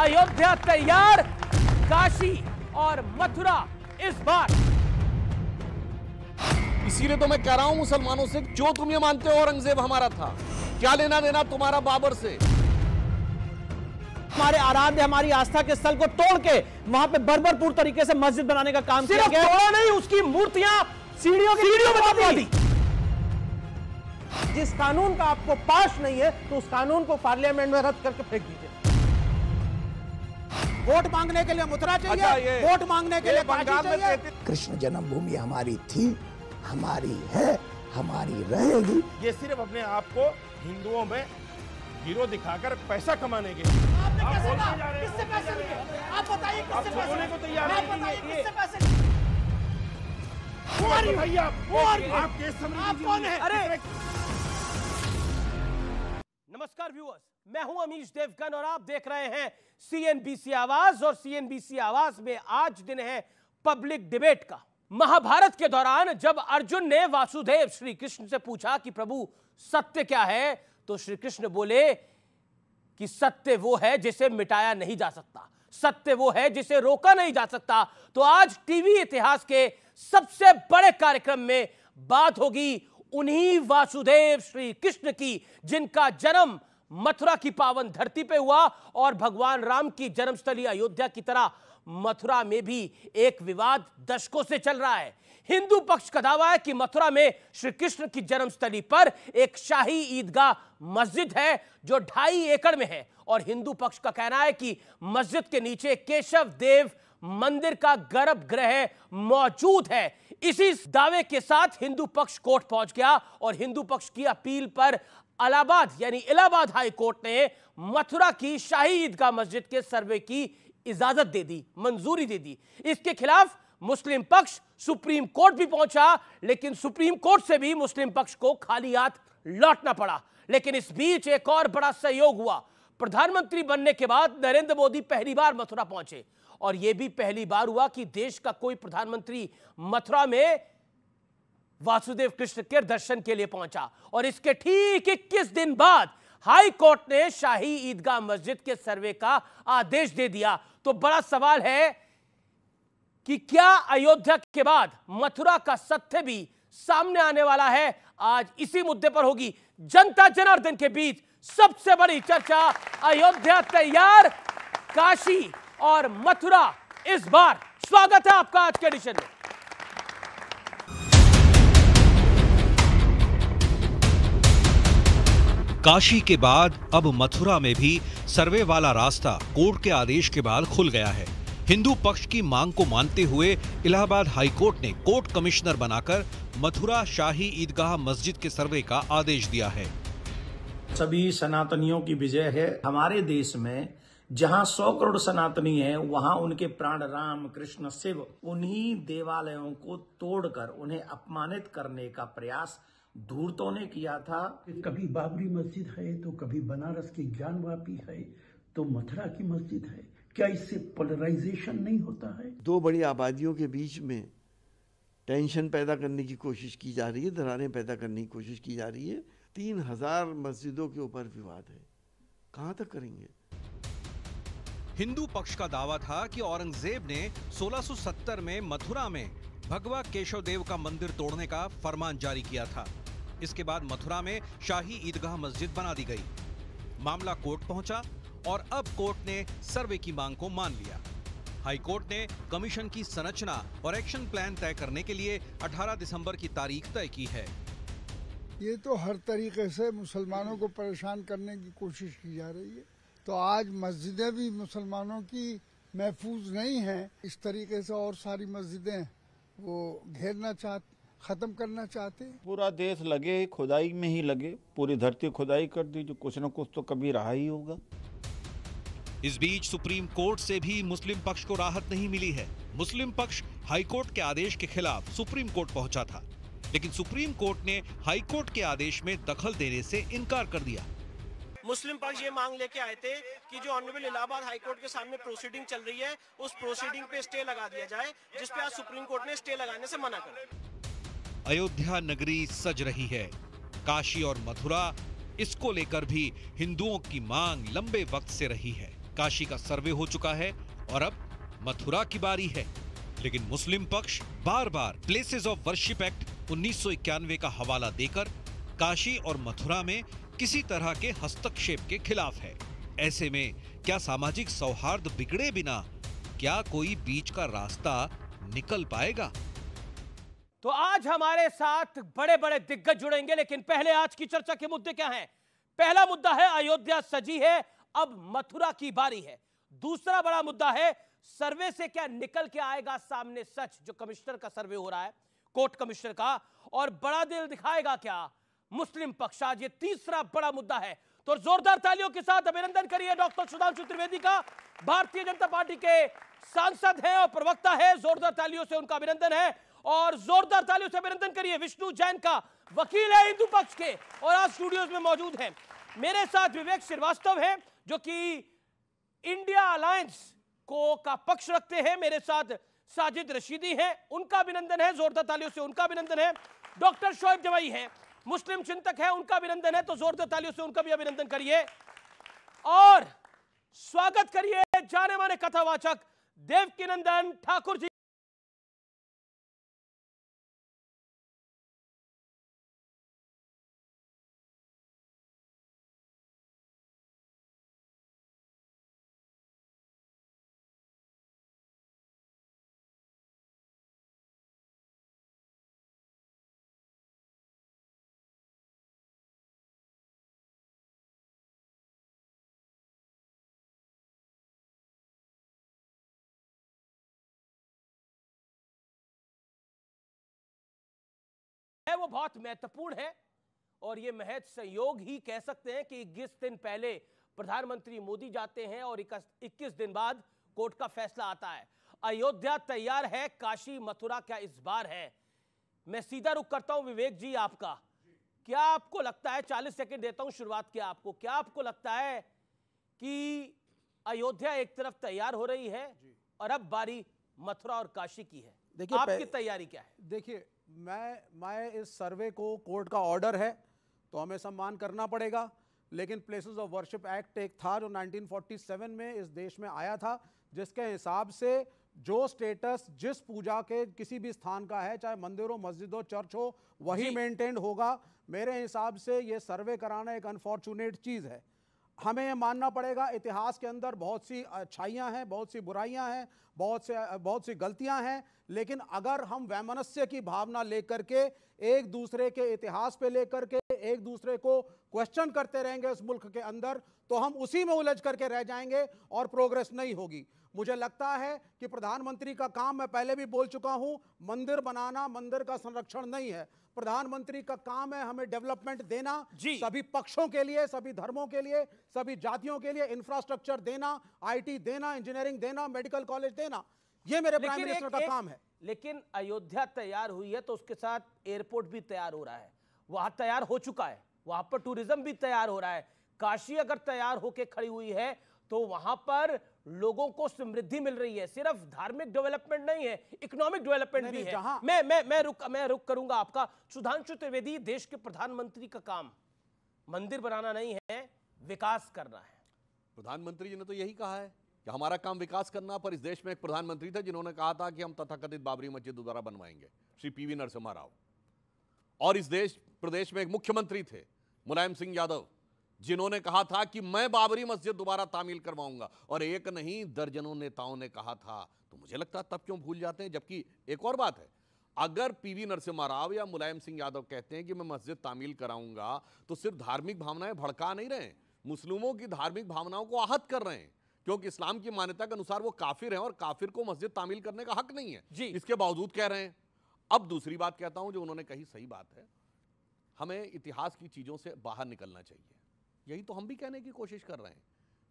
अयोध्या तैयार, काशी और मथुरा इस बार। इसीलिए तो मैं कह रहा हूं मुसलमानों से, जो तुम ये मानते हो औरंगजेब हमारा था, क्या लेना देना तुम्हारा बाबर से। हमारे आराध्य, हमारी आस्था के स्थल को तोड़ के वहां पे बर्बरपूर तरीके से मस्जिद बनाने का काम किया गया। तोड़ा नहीं, उसकी मूर्तियां सीढ़ियों में दबा दी। जिस कानून का आपको पास नहीं है तो उस कानून को पार्लियामेंट में रद्द करके फेंक दीजिए। वोट मांगने के लिए मथुरा चाहिए, वोट मांगने के लिए काशी चाहिए। कृष्ण जन्मभूमि हमारी थी, हमारी है, हमारी रहेगी। ये सिर्फ अपने आप को हिंदुओं में हीरो दिखाकर पैसा कमाने के लिए। किससे पैसे लिए? आप बताइए किससे पैसे को तैयार आप बताइए किससे पैसे लिए? आप कौन है? अरे नमस्कार व्यूअर्स, मैं हूं अमीश देवगन और आप देख रहे हैं सीएनबीसी आवाज। और सीएनबीसी आवाज में आज दिन है पब्लिक डिबेट का। महाभारत के दौरान जब अर्जुन ने वासुदेव श्री कृष्ण से पूछा कि प्रभु सत्य क्या है, तो श्री कृष्ण बोले कि सत्य वो है जिसे मिटाया नहीं जा सकता, सत्य वो है जिसे रोका नहीं जा सकता। तो आज टीवी इतिहास के सबसे बड़े कार्यक्रम में बात होगी उन्हीं वासुदेव श्री कृष्ण की, जिनका जन्म मथुरा की पावन धरती पे हुआ और भगवान राम की जन्मस्थली अयोध्या की तरह मथुरा में भी एक विवाद दशकों से चल रहा है। हिंदू पक्ष का दावा है कि मथुरा में श्री कृष्ण की जन्मस्थली पर एक शाही ईदगाह मस्जिद है जो 2.5 एकड़ में है, और हिंदू पक्ष का कहना है कि मस्जिद के नीचे केशव देव मंदिर का गर्भगृह मौजूद है। इसी दावे के साथ हिंदू पक्ष कोर्ट पहुंच गया और हिंदू पक्ष की अपील पर इलाहाबाद हाई कोर्ट ने मथुरा की शाही ईदगाह मस्जिद के सर्वे की इजाजत दे दी, मंजूरी दे दी। इसके खिलाफ मुस्लिम पक्ष सुप्रीम कोर्ट भी पहुंचा, लेकिन सुप्रीम कोर्ट से भी मुस्लिम पक्ष को खाली हाथ लौटना पड़ा। लेकिन इस बीच एक और बड़ा सहयोग हुआ। प्रधानमंत्री बनने के बाद नरेंद्र मोदी पहली बार मथुरा पहुंचे, और यह भी पहली बार हुआ कि देश का कोई प्रधानमंत्री मथुरा में वासुदेव कृष्ण के दर्शन के लिए पहुंचा। और इसके ठीक 21 दिन बाद हाई कोर्ट ने शाही ईदगाह मस्जिद के सर्वे का आदेश दे दिया। तो बड़ा सवाल है कि क्या अयोध्या के बाद मथुरा का सत्य भी सामने आने वाला है? आज इसी मुद्दे पर होगी जनता जनार्दन के बीच सबसे बड़ी चर्चा। अयोध्या तैयार, काशी और मथुरा इस बार। स्वागत है आपका आज के एडिशन में। काशी के बाद अब मथुरा में भी सर्वे वाला रास्ता कोर्ट के आदेश के बाद खुल गया है। हिंदू पक्ष की मांग को मानते हुए इलाहाबाद हाई कोर्ट ने कोर्ट कमिश्नर बनाकर मथुरा शाही ईदगाह मस्जिद के सर्वे का आदेश दिया है। सभी सनातनियों की विजय है। हमारे देश में जहां 100 करोड़ सनातनी हैं, वहां उनके प्राण राम कृष्ण शिव, उन्हीं देवालयों को तोड़कर उन्हें अपमानित करने का प्रयास धूर्तों ने किया था। कभी बाबरी मस्जिद है, तो कभी बनारस की ज्ञानवापी है, तो मथुरा की मस्जिद है। क्या इससे पोलराइजेशन नहीं होता है? दो बड़ी आबादियों के बीच में टेंशन पैदा करने की कोशिश की जा रही है, दरारें पैदा करने की कोशिश की जा रही है। 3000 मस्जिदों के ऊपर विवाद है, कहां तक करेंगे? हिंदू पक्ष का दावा था कि औरंगजेब ने 1670 में मथुरा में भगवा केशव देव का मंदिर तोड़ने का फरमान जारी किया था। इसके बाद मथुरा में शाही ईदगाह मस्जिद बना दी गई। मामला कोर्ट पहुंचा और अब कोर्ट ने सर्वे की मांग को मान लिया। हाई कोर्ट ने कमीशन की संरचना और एक्शन प्लान तय करने के लिए 18 दिसंबर की तारीख तय की है। ये तो हर तरीके से मुसलमानों को परेशान करने की कोशिश की जा रही है। तो आज मस्जिदें भी मुसलमानों की महफूज नहीं हैं। इस तरीके से और सारी मस्जिदें वो घेरना चाहते, खत्म करना चाहते। पूरा देश लगे खुदाई में ही लगे, पूरी धरती खुदाई कर दी, जो कुछ न कुछ तो कभी रहा ही होगा। इस बीच सुप्रीम कोर्ट से भी मुस्लिम पक्ष को राहत नहीं मिली है। मुस्लिम पक्ष हाई कोर्ट के आदेश के खिलाफ सुप्रीम कोर्ट पहुंचा था, लेकिन सुप्रीम कोर्ट ने हाई कोर्ट के आदेश में दखल देने से इनकार कर दिया। मुस्लिम पक्ष ये मांग लेके आए थे कि जो ऑनरेबल इलाहाबाद हाई कोर्ट के सामने प्रोसीडिंग चल रही है, उस प्रोसीडिंग पे स्टे लगा दिया जाए, जिस पे आज सुप्रीम कोर्ट ने स्टे लगाने से मना कर दिया। अयोध्या नगरी सज रही है। काशी और मथुरा, इसको लेकर भी हिंदुओं की मांग लंबे वक्त से रही है। काशी का सर्वे हो चुका है और अब मथुरा की बारी है। लेकिन मुस्लिम पक्ष बार बार प्लेसेस ऑफ वर्शिप एक्ट 1991 का हवाला देकर काशी और मथुरा में किसी तरह के हस्तक्षेप के खिलाफ है। ऐसे में क्या सामाजिक सौहार्द बिगड़े बिना क्या कोई बीच का रास्ता निकल पाएगा? तो आज हमारे साथ बड़े बड़े दिग्गज जुड़ेंगे, लेकिन पहले आज की चर्चा के मुद्दे क्या हैं? पहला मुद्दा है अयोध्या सजी है, अब मथुरा की बारी है। दूसरा बड़ा मुद्दा है सर्वे से क्या निकल के आएगा सामने सच, जो कमिश्नर का सर्वे हो रहा है, कोर्ट कमिश्नर का, और बड़ा दिल दिखाएगा क्या मुस्लिम पक्ष? आज ये तीसरा बड़ा मुद्दा है। तो जोरदार तालियों के साथ अभिनंदन करिए डॉक्टर सुधांशु त्रिवेदी का, भारतीय जनता पार्टी के सांसद हैं और प्रवक्ता है। जोरदार तालियों से उनका अभिनंदन है। और जोरदार तालियों से अभिनंदन करिए विष्णु जैन का, वकील है हिंदू पक्ष के और आज स्टूडियोज में मौजूद हैं। मेरे साथ विवेक श्रीवास्तव हैं जो कि इंडिया अलायंस को का पक्ष रखते हैं। मेरे साथ साजिद रशीदी हैं, उनका अभिनंदन है, जोरदार तालियों से उनका अभिनंदन है। डॉक्टर शोएब जवाई हैं, मुस्लिम चिंतक है, उनका अभिनंदन है, तो जोरदार तालियों से उनका भी अभिनंदन करिए। और स्वागत करिए जाने माने कथावाचक देवकीनंदन ठाकुर जी। वो बहुत महत्वपूर्ण है और ये महज संयोग ही कह सकते हैं कि 21 दिन पहले प्रधानमंत्री मोदी जाते हैं और 21 दिन बाद कोर्ट का फैसला आता है। अयोध्या तैयार है, काशी मथुरा क्या इस बार है? मैं सीधा रुख करता हूं विवेक जी आपका। क्या आपको लगता है, 40 सेकंड देता हूं शुरुआत के आपको, क्या आपको लगता है कि अयोध्या एक तरफ तैयार हो रही है और अब बारी मथुरा और काशी की है? देखिए आपकी तैयारी क्या है? देखिए मैं इस सर्वे को, कोर्ट का ऑर्डर है तो हमें सम्मान करना पड़ेगा, लेकिन प्लेसेस ऑफ वर्शिप एक्ट एक था जो 1947 में इस देश में आया था, जिसके हिसाब से जो स्टेटस जिस पूजा के किसी भी स्थान का है, चाहे मंदिर हो, मस्जिद हो, चर्च हो, वही मेंटेन होगा। मेरे हिसाब से ये सर्वे कराना एक अनफॉर्चुनेट चीज़ है। हमें ये मानना पड़ेगा इतिहास के अंदर बहुत सी अच्छाइयाँ हैं, बहुत सी बुराइयाँ हैं, बहुत सी गलतियाँ हैं, लेकिन अगर हम वैमनस्य की भावना लेकर के एक दूसरे के इतिहास पे लेकर के एक दूसरे को क्वेश्चन करते रहेंगे इस मुल्क के अंदर, तो हम उसी में उलझ करके रह जाएंगे और प्रोग्रेस नहीं होगी। मुझे लगता है कि प्रधानमंत्री का काम, मैं पहले भी बोल चुका हूं, मंदिर बनाना, मंदिर का संरक्षण नहीं है। प्रधानमंत्री का काम है हमें डेवलपमेंट देना, सभी पक्षों के लिए, सभी धर्मों के लिए, सभी जातियों के लिए इंफ्रास्ट्रक्चर देना, आईटी देना, इंजीनियरिंग देना, मेडिकल कॉलेज देना, ये मेरे प्राइम मिनिस्टर का काम है। लेकिन अयोध्या तैयार हुई है तो उसके साथ एयरपोर्ट भी तैयार हो रहा है, वहां तैयार हो चुका है, वहां पर टूरिज्म भी तैयार हो रहा है। काशी अगर तैयार होकर खड़ी हुई है तो वहां पर लोगों को समृद्धि मिल रही है, सिर्फ धार्मिक डेवलपमेंट नहीं है, इकोनॉमिक डेवलपमेंट भी है। मैं रुक करूंगा आपका। सुधांशु त्रिवेदी, देश के प्रधानमंत्री का काम मंदिर बनाना नहीं है, विकास करना है। प्रधानमंत्री जी ने तो यही कहा है कि हमारा काम विकास करना, पर इस देश में एक प्रधानमंत्री थे जिन्होंने कहा था कि हम तथाकथित बाबरी मस्जिद दोबारा बनवाएंगे, श्री पीवी नरसिम्हा राव। और इस प्रदेश में एक मुख्यमंत्री थे मुलायम सिंह यादव, जिन्होंने कहा था कि मैं बाबरी मस्जिद दोबारा तामील करवाऊंगा, और एक नहीं दर्जनों नेताओं ने कहा था। तो मुझे लगता है तब क्यों भूल जाते हैं। जबकि एक और बात है, अगर पीवी नरसिम्हा राव या मुलायम सिंह यादव कहते हैं कि मैं मस्जिद तामील कराऊंगा, तो सिर्फ धार्मिक भावनाएं भड़का नहीं रहे, मुस्लिमों की धार्मिक भावनाओं को आहत कर रहे हैं, क्योंकि इस्लाम की मान्यता के अनुसार वो काफिर हैं और काफिर को मस्जिद तामील करने का हक नहीं है। इसके बावजूद कह रहे हैं। अब दूसरी बात कहता हूं जो उन्होंने कही सही बात है, हमें इतिहास की चीजों से बाहर निकलना चाहिए। यही तो हम भी कहने की कोशिश कर रहे हैं।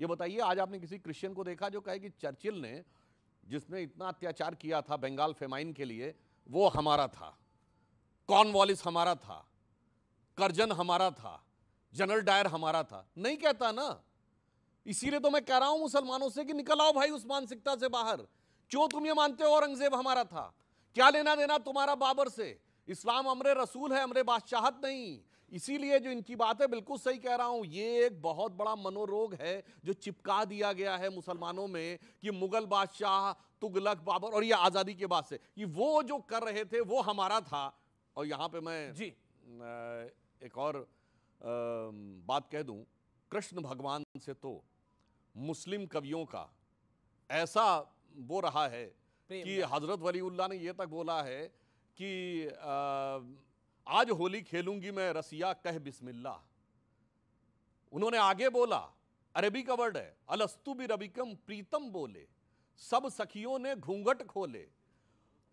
ये बताइए, आज आपने किसी क्रिश्चियन को देखा जो कहे कि चर्चिल ने, जिसने इतना अत्याचार किया था बंगाल फेमाइन के लिए, वो हमारा था, कॉर्नवालिस हमारा था, कर्जन हमारा था, जनरल डायर हमारा था? नहीं कहता ना। इसीलिए तो मैं कह रहा हूं मुसलमानों से कि निकल आओ भाई उस मानसिकता से बाहर। क्यों तुम ये मानते हो औरंगजेब हमारा था? क्या लेना देना तुम्हारा बाबर से? इस्लाम अमरे रसूल है, अमरे बादशाहत नहीं। इसीलिए जो इनकी बात है बिल्कुल सही कह रहा हूं, ये एक बहुत बड़ा मनोरोग है जो चिपका दिया गया है मुसलमानों में कि मुगल बादशाह, तुगलक, बाबर, और ये आजादी के बाद से कि वो जो कर रहे थे वो हमारा था। और यहां पे मैं जी एक और बात कह दूं, कृष्ण भगवान से तो मुस्लिम कवियों का ऐसा वो रहा है कि हजरत वलीउल्लाह ने ये तक बोला है कि आज होली खेलूंगी मैं रसिया कह बिस्मिल्लाह। उन्होंने आगे बोला, अरबी का वर्ड है, अलस्तु बि रबिकम प्रीतम बोले, सब सखियों ने घूंघट खोले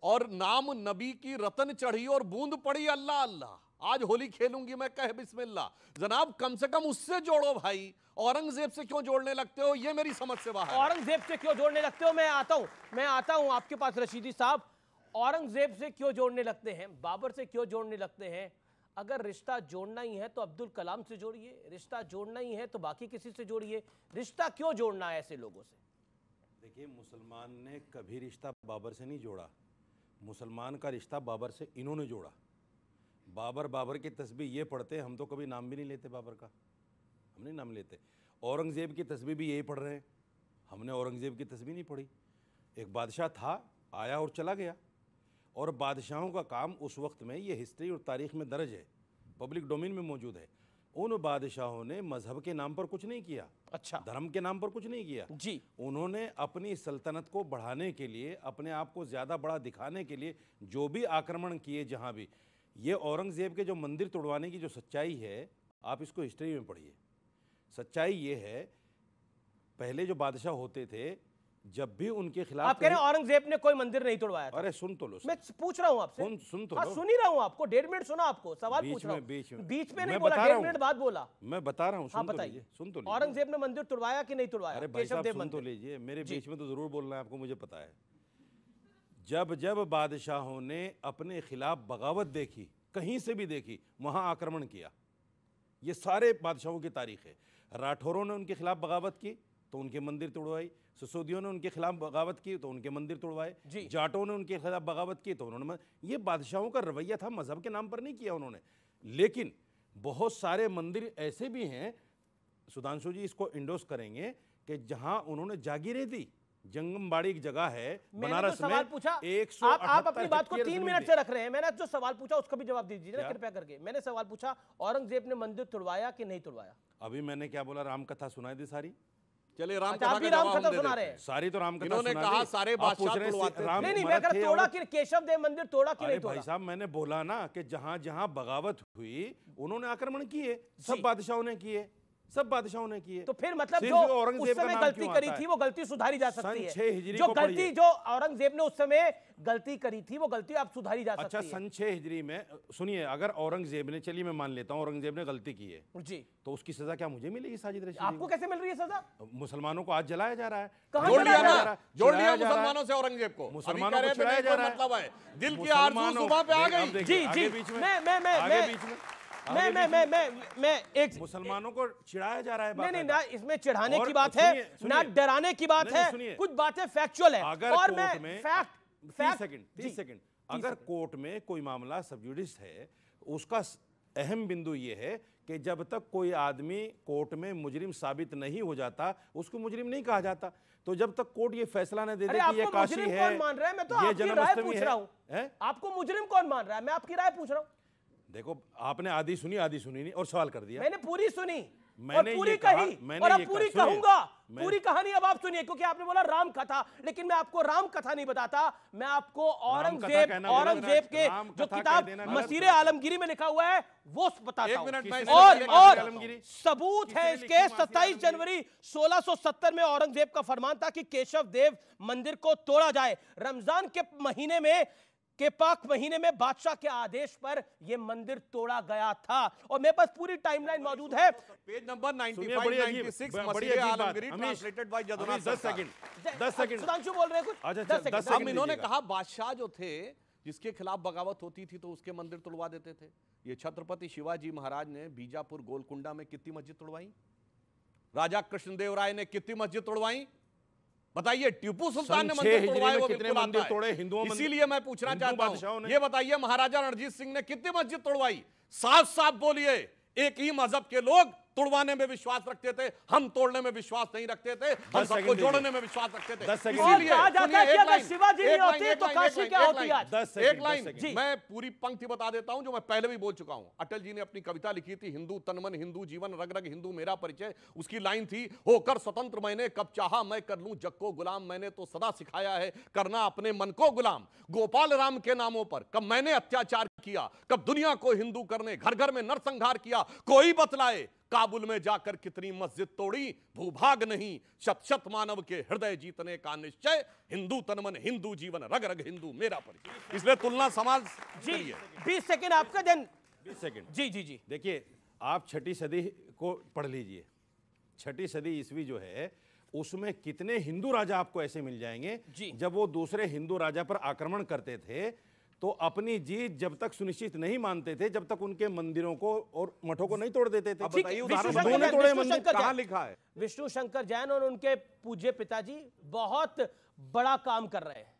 और नाम नबी की रतन चढ़ी और बूंद पड़ी अल्लाह अल्लाह। आज होली खेलूंगी मैं कह बिस्मिल्लाह। जनाब कम से कम उससे जोड़ो भाई, औरंगजेब से क्यों जोड़ने लगते हो, ये मेरी समझ से बाहर। औरंगजेब से क्यों जोड़ने लगते हो? मैं आता हूं आपके पास रशीदी साहब। औरंगजेब से क्यों जोड़ने लगते हैं, बाबर से क्यों जोड़ने लगते हैं? अगर रिश्ता जोड़ना ही है तो अब्दुल कलाम से जोड़िए, रिश्ता जोड़ना ही है तो बाकी किसी से जोड़िए। रिश्ता क्यों जोड़ना है ऐसे लोगों से? देखिए, मुसलमान ने कभी रिश्ता बाबर से नहीं जोड़ा, मुसलमान का रिश्ता बाबर से इन्होंने जोड़ा। बाबर की तस्बीह ये पढ़ते, हम तो कभी नाम भी नहीं लेते बाबर का, हम नहीं नाम लेते। औरंगज़ेब की तस्बीह भी यही पढ़ रहे हैं, हमने औरंगज़ेब की तस्बीह नहीं पढ़ी। एक बादशाह था, आया और चला गया, और बादशाहों का काम उस वक्त में, ये हिस्ट्री और तारीख़ में दर्ज है, पब्लिक डोमेन में मौजूद है, उन बादशाहों ने मजहब के नाम पर कुछ नहीं किया, अच्छा, धर्म के नाम पर कुछ नहीं किया जी। उन्होंने अपनी सल्तनत को बढ़ाने के लिए, अपने आप को ज़्यादा बड़ा दिखाने के लिए जो भी आक्रमण किए, जहाँ भी, ये औरंगज़ेब के जो मंदिर तोड़वाने की जो सच्चाई है, आप इसको हिस्ट्री में पढ़िए। सच्चाई ये है, पहले जो बादशाह होते थे, जब भी उनके खिलाफ, आप कह रहे हैं औरंगजेब ने कोई मंदिर नहीं तोड़वाया था? अरे सुन तो लो, मैं पूछ रहा हूं आपसे। सुन तो लो। सुन ही रहा हूं आपको, 1.5 मिनट सुना आपको, सवाल पूछ रहा हूं। बीच में नहीं बोला, 1.5 मिनट बाद बोला। मैं बता रहा हूं, हाँ बताइए, सुन तो लीजिए। औरंगजेब ने मंदिर तोड़वाया कि नहीं तोड़वाया? अरे भाई साहब सुन तो लीजिए, मेरे बीच में तो जरूर बोलना है आपको, मुझे पता है। जब जब बादशाहों ने अपने खिलाफ बगावत देखी, कहीं से भी देखी, वहां आक्रमण किया। ये सारे बादशाहों की तारीख है। राठौरों ने उनके खिलाफ बगावत की तो उनके मंदिर तोड़वाई, सिसोदियों ने उनके खिलाफ बगावत की तो उनके मंदिर तोड़वाए, जाटों ने उनके खिलाफ बगावत की तो उन्होंने, ये बादशाहों का रवैया था, मजहब के नाम पर नहीं किया उन्होंने। लेकिन बहुत सारे मंदिर ऐसे भी हैं, सुधांशु जी इसको इंडोर्स करेंगे, कि जहां उन्होंने जागीरें दी। जंगमबाड़ी एक जगह है बनारस में, सवाल पूछा, आप अपनी बात को 3 मिनट से रख रहे हैं। मैंने जो सवाल पूछा उसका भी जवाब दीजिए ना कृपया करके। मैंने सवाल पूछा, औरंगजेब ने मंदिर तोड़वाया कि नहीं तोड़वाया? अभी मैंने क्या बोला, रामकथा सुनाई दी सारी। चलिए रामकथा सुना रहे हैं, सारी तो रामकथा इन्होंने कहा सारे बादशाह तोड़वाते। नहीं, मैं अगर तोड़ा कि केशव देव मंदिर तोड़ा कि नहीं तोड़ा? भाई साहब मैंने बोला ना कि जहां जहां बगावत हुई उन्होंने आक्रमण किए, सब बादशाहों ने किए, सब बादशाहों ने किए। तो फिर मतलब जो उस समय गलती करी थी वो गलती सुधारी जा सकती है। जो गलती जो औरंगजेब ने उस समय गलती करी थी वो गलती अब सुधारी जा सकती है। अच्छा, सन 6 हिजरी में सुनिए, अगर औरंगजेब ने, चलिए मैं मान लेता हूं औरंगजेब ने गलती की है जी, तो उसकी सजा क्या मुझे मिलेगी? साजिद रशीदी आपको कैसे मिल रही है सजा? मुसलमानों को आज जलाया जा रहा है, जोड़ लिया मुसलमानों से औरंगजेब को। मुसलमानों को चिढ़ाया जा रहा है, मतलब है दिल की आरज़ू जुबान पे आ गई। जी जी, मैं एक मुसलमानों को चिढ़ाया जा रहा है। नहीं ना, इसमें चिढ़ाने की बात है ना, डराने की बात है, कुछ बातें फैक्चुअल है। और मैं फैक्ट 30 सेकंड, अगर कोर्ट में कोई मामला सब जुडिस है, उसका अहम बिंदु यह है कि जब तक कोई आदमी कोर्ट में मुजरिम साबित नहीं हो जाता, उसको मुजरिम नहीं कहा जाता। तो जब तक कोर्ट ये फैसला न दे दे कि ये काशी है, कौन मान रहा है? मैं तो आपकी राय पूछ रहा हूं। आपको मुजरिम कौन मान रहा है? मैं आपकी राय पूछ रहा हूं। देखो, आपने आधी सुनी नहीं और सवाल कर दिया। मैंने पूरी सुनी, मैंने और पूरी कही, और अब पूरी कहूंगा। पूरी कहानी अब आप सुनिए, क्योंकि आपने बोला राम कथा, लेकिन मैं आपको राम कथा नहीं बताता, मैं आपको औरंगजेब के जो किताब मसीरे आलमगीरी में लिखा हुआ है वो बताता हूं। और सबूत है इसके, 27 जनवरी 1670 में औरंगजेब का फरमान था कि केशव देव मंदिर को तोड़ा जाए। रमजान के महीने में, के पाक महीने में बादशाह के आदेश पर यह मंदिर तोड़ा गया था। और मेरे पास पूरी टाइमलाइन मौजूद है, पेज नंबर 95-96 मसीहे Alamgiri translated bye Jadunath. 10 second Sudhanshu बोल रहे हैं कुछ। अच्छा, 10 सेकंड। इन्होंने कहा बादशाह जो थे जिसके खिलाफ बगावत होती थी तो उसके मंदिर तोड़वा देते थे। ये छत्रपति शिवाजी महाराज ने बीजापुर गोलकुंडा में कितनी मस्जिद तोड़वाई? राजा कृष्णदेव राय ने कितनी मस्जिद तोड़वाई? बताइए। टीपू सुल्तान ने मंदिर तोड़वाए, वो कितने मंदिर तोड़े हिंदुओं? इसीलिए मैं पूछना चाहता हूं, ये बताइए महाराजा रणजीत सिंह ने कितनी मस्जिद तोड़वाई? साफ साफ बोलिए, एक ही मजहब के लोग तुड़वाने में विश्वास रखते थे, हम तोड़ने में विश्वास नहीं रखते थे, हम सबको जोड़ने में विश्वास रखते थे। शिवाजी नहीं होती तो काशी क्या होती आज? एक लाइन मैं पूरी पंक्ति बता देता हूं जो मैं पहले भी बोल चुका हूं। अटल जी ने अपनी कविता लिखी थी, हिंदू तन मन हिंदू जीवन, रग रग हिंदू मेरा परिचय। उसकी लाइन थी, होकर स्वतंत्र मैंने कब चाहा मैं कर लूं जग को गुलाम, मैंने तो सदा सिखाया है करना अपने मन को गुलाम। गोपाल राम के नामों पर कब मैंने अत्याचार किया, कब दुनिया को हिंदू करने घर घर में नरसंहार किया, कोई बतलाए काबुल में जाकर कितनी मस्जिद तोड़ी, भूभाग नहीं शत शत मानव के हृदय जीतने का निश्चय, हिंदू तन मन हिंदू जीवन, रग रग हिंदू मेरा परिचय। इसलिए तुलना समाज जी 20 सेकंड आपका, देन 20 सेकंड। जी देखिए, आप 6ठी सदी को पढ़ लीजिए। 6ठी सदी ईस्वी जो है उसमें कितने हिंदू राजा आपको ऐसे मिल जाएंगे जब वो दूसरे हिंदू राजा पर आक्रमण करते थे तो अपनी जीत जब तक सुनिश्चित नहीं मानते थे, जब तक उनके मंदिरों को और मठों को नहीं तोड़ देते थे। कहां लिखा है? विष्णु शंकर जैन और उनके पूज्य पिताजी बहुत बड़ा काम कर रहे हैं।